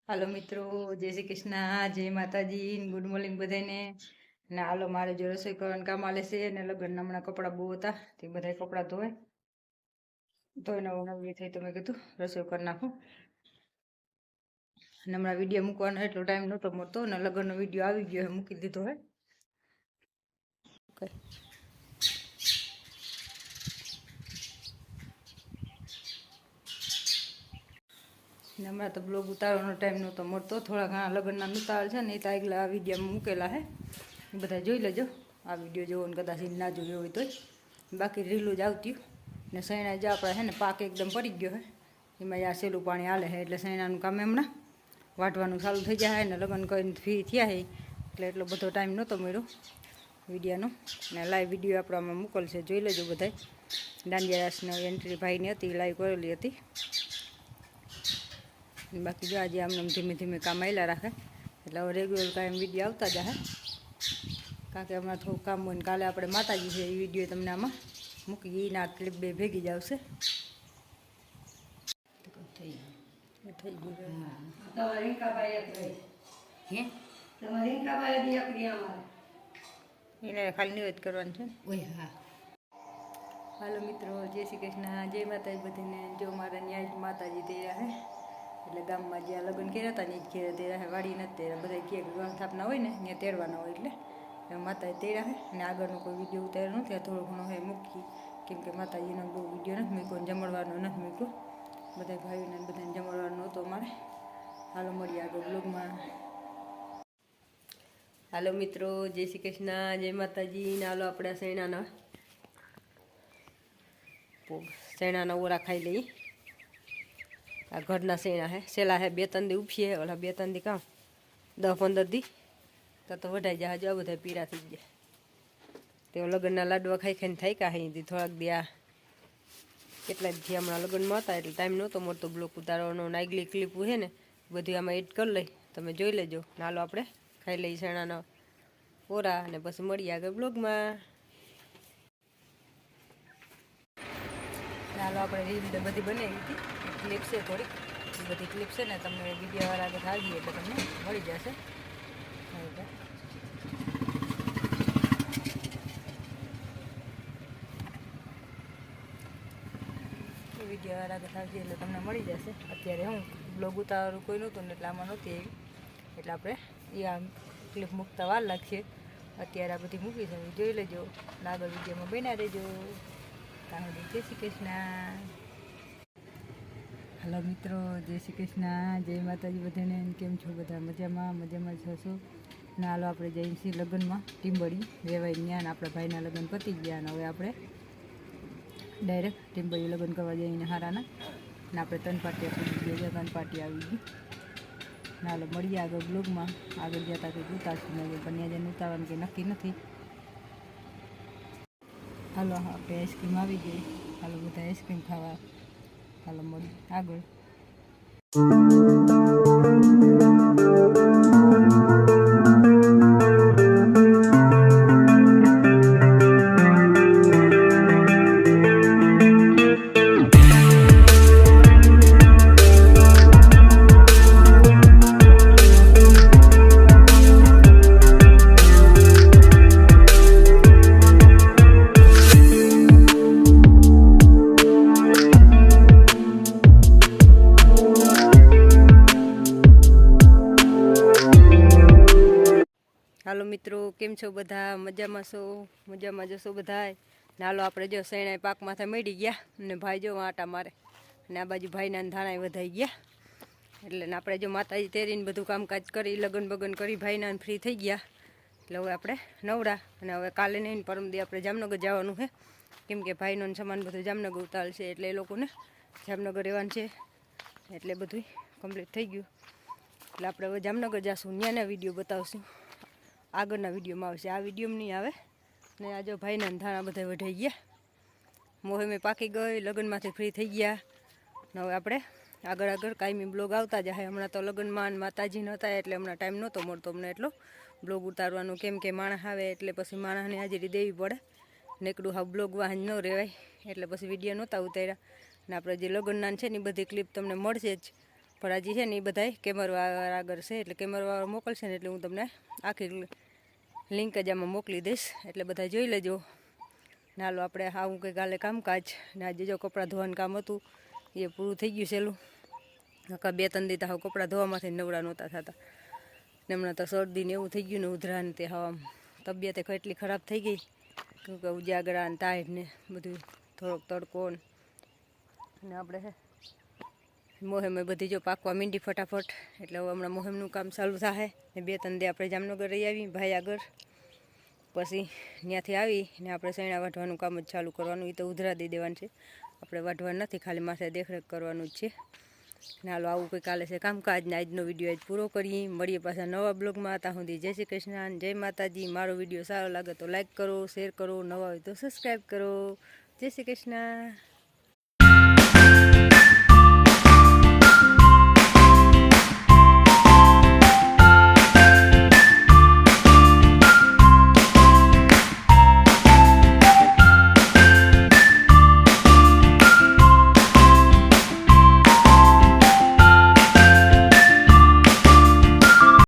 હાલો મિત્રો, જય શ્રી કૃષ્ણ, જય માતાજી, ગુડ મોર્નિંગ બધાને. ને હાલો મારે જો રસોઈ કરવાનું કામ આલે છે ને લગ્ન હમણાં કપડાં બહુ હતા તે બધા કપડાં ધોઈને નવી થઈ તો મેં કીધું રસોઈ કરી નાખું. અને હમણાં વિડીયો મૂકવાનો એટલો ટાઈમ નહોતો મળતો ને લગ્નનો વિડીયો આવી ગયો મૂકી દીધો હે. હમણાં તો બ્લોગ ઉતારવાનો ટાઈમ નહોતો મળતો, થોડા ઘણા લગ્નના ઉતાર છે ને એ તો આગલા વિડીયોમાં મૂકેલા હે, એ બધા જોઈ લેજો. આ વિડીયો જોવો ને કદાચ ના જોયો હોય તોય બાકી રીલું જ આવતી. ને સૈણા જ આપણે હે ને પાક એકદમ પડી ગયો હે, એમાં આ સેલું પાણી હાલે છે એટલે સૈણાનું કામ હમણાં વાટવાનું ચાલુ થઈ જાય ને લગ્ન કરીને ફ્રી થયા છે એટલે એટલો બધો ટાઈમ નહોતો મળ્યો વિડીયોનો. ને લાઈવ વિડીયો આપણે આમાં મોકલશે, જોઈ લેજો બધાય. દાંડિયા રાસની એન્ટ્રી ભાઈની હતી, લાઈવ કરેલી હતી. બાકી જો આજે આમને ધીમે ધીમે કામ આવેલા રાખે એટલે હવે રેગ્યુલર કાયમ વિડીયો આવતા જ હે. કારણ કે હમણાં થોડું કામ હોય ને કાલે આપણે માતાજી છે એ વિડીયો તમને આમાં મૂકી, એના ક્લિપ બે ભેગી જ આવશે. એને ખાલી નિવેદ કરવાનું છે. હાલો મિત્રો, જય શ્રી કૃષ્ણ, જય માતાજી બધાને. જો મારા ન્યાય માતાજી તેરા હે એટલે ગામમાં જ્યાં લગ્ન કર્યા હતા ને એ જ ઘેર તેરા હે, વાડી નથી તેરા. બધા કે ગણ સ્થાપના હોય ને ત્યાં તેડવાના હોય એટલે માતાજી તેરા હે. અને આગળનો કોઈ વિડીયો ઉતાર્યો નથી, થોડો ઘણો હે મૂકી કેમ કે માતાજીનો બહુ વિડીયો નથી મૂક્યો, જમણવાનો નથી મૂક્યો. બધા ભાઈઓને બધાને જમણવાનો હતો અમારે. હાલો મળીએ આગળ બ્લોગમાં. હાલો મિત્રો, જય શ્રી કૃષ્ણ, જય માતાજી. ને હાલો આપણે શેણાના ઓરા ખાઈ લઈએ. આ ઘરના શેણા હે, સેલા હે 2-3 દી ઉપીએ, ઓલા 2-3 દી કામ 10-15 દી તો વઢાઈ જાય. જો બધા પીળા થઈ ગયા. તેઓ લગ્નના લાડવા ખાઈ ખાઈને થાય કા હે થોડાક દી. આ કેટલા દી હમણાં લગ્નમાં હતા એટલે ટાઈમ નહોતો મળતો બ્લોક ઉતારવાનો. નાગલી ક્લિપું છે ને બધું આમાં એડ કરી લઈ, તમે જોઈ લેજો. નાલો આપણે ખાઈ લઈએ શેણાના ઓરા અને પછી મળીએ આગળ બ્લોગમાં. હાલો આપણે રીલ બધી બનાવી હતી, ક્લિપ છે થોડીક, એ બધી ક્લિપ છે ને તમને વિડીયોવાળા આગળ આવીએ એટલે તમને મળી જશે. વિડીયોવાળા આગળ આવીએ એટલે તમને મળી જશે. અત્યારે હું બ્લોગ ઉતારવાનું કોઈ નહોતું ને એટલે આમાં નહોતી એવી એટલે આપણે એ આમ ક્લિપ મૂકતા વાર લાગશે. અત્યારે આ બધી મૂકી છે, જોઈ લેજો. આગળ વિડીયોમાં બન્યા રહેજો. જય શ્રી કૃષ્ણ. હલો મિત્રો, જય શ્રી કૃષ્ણ, જય માતાજી બધાને. કેમ છો બધા? મજામાં છો? ને હાલો આપણે જઈએ છીએ લગ્નમાં ટીમ્બડી વેવાઈ જ્ઞાન. આપણા ભાઈના લગ્ન પતી ગયા અને હવે આપણે ડાયરેક્ટ ટીમ્બડી લગ્ન કરવા જઈને હારાના ને આપણે 3 પાર્ટી પૂરી ગયા, 3 પાર્ટી આવી ગઈ. ને હાલો મળીએ આગળ બ્લોગમાં. આગળ જતા કંઈક ઉતારશું ને પણ ત્યાં જઈને ઉતારવાનું કંઈ નક્કી નથી. હાલો આપણે આઈસ્ક્રીમ આવી ગઈ. હાલો બધા આઈસ્ક્રીમ ખાવા. હાલો મળીએ આગળ. હાલો મિત્રો, કેમ છો બધા? મજામાં છો? મજામાં જશો બધાય. ને હાલો આપણે જો શેણાઈ પાક માથે મળી ગયા અને ભાઈ જો આટા મારે ને આ બાજુ ભાઈના ધાણા વધાઈ ગયા એટલે ને આપણે જો માતાજી તેરીને બધું કામકાજ કરી લગન બગન કરી ભાઈના ફ્રી થઈ ગયા. એટલે હવે આપણે નવરા અને હવે કાલે નહીં પરમદી આપણે જામનગર જવાનું છે કેમ કે ભાઈનો સામાન બધું જામનગર ઉતારશે એટલે એ લોકોને જામનગર રહેવાનું છે એટલે બધું કમ્પ્લીટ થઈ ગયું. એટલે આપણે હવે જામનગર જઈશું, ત્યાંના વિડીયો બતાવશું. આગળના વિડીયોમાં આવશે, આ વિડીયોમાં નહીં આવે. ને આ જો ભાઈના ધાણા બધા વઢાઈ ગયા, મોહે મેં પાકી ગઈ, લગ્નમાંથી ફ્રી થઈ ગયા. ને હવે આપણે આગળ કાયમી બ્લોગ આવતા જાય. હમણાં તો લગ્નમાં માતાજી નહોતા એટલે હમણાં ટાઈમ નહોતો મળતો અમને એટલો બ્લોગ ઉતારવાનું કેમ કે માણસ આવે એટલે પછી માણસને હાજરી દેવી પડે. નીકળું હા બ્લોગ વાહન ન રહેવાય એટલે પછી વિડીયો નહોતા ઉતાર્યા. ને આપણે જે લગ્નના છે ને બધી ક્લિપ તમને મળશે જ પણ હજી છે ને એ બધાય કેમરવાળા આગળ છે, એટલે કેમરવાળા મોકલશે ને એટલે હું તમને આખી લિંક જ આમાં મોકલી દઈશ, એટલે બધા જોઈ લેજો. નાલો આપણે આવું કંઈક કાલે કામકાજ ને આજે જો કપડાં ધોવાનું કામ હતું એ પૂરું થઈ ગયું સહેલું. નકા 2-3 દી તો હાવ કપડાં ધોવામાંથી નવડા નહોતા થતા ને હમણાં તો શરદી ને એવું થઈ ગયું ને ઉધરા ને તે હાવ તબિયત એટલી ખરાબ થઈ ગઈ કે ઉજાગરા ને ટાઈટ ને બધું થોડોક તડકો ને આપણે હે મોહેમ બધી જો પાકવા માંડી ફટાફટ, એટલે હવે હમણાં મોહેમનું કામ ચાલુ થાય ને 2-3 દી આપણે જામનગર રહી આવી ભાઈ આગળ, પછી ત્યાંથી આવી ને આપણે સૈણા વાઢવાનું કામ જ ચાલુ કરવાનું. એ તો ઉધરા દઈ દેવાનું છે, આપણે વાઢવાનું નથી, ખાલી માથે દેખરેખ કરવાનું જ છે. ને હાલો આવું કંઈ કાલે છે કામકાજ ને આજનો વિડીયો આજ પૂરો કરીએ. મળીએ પાછા નવા બ્લોગમાં. ત્યાં સુધી જય શ્રી કૃષ્ણ, જય માતાજી. મારો વિડીયો સારો લાગે તો લાઈક કરો, શેર કરો, નવા હોય તો સબસ્ક્રાઈબ કરો. જય શ્રી કૃષ્ણ.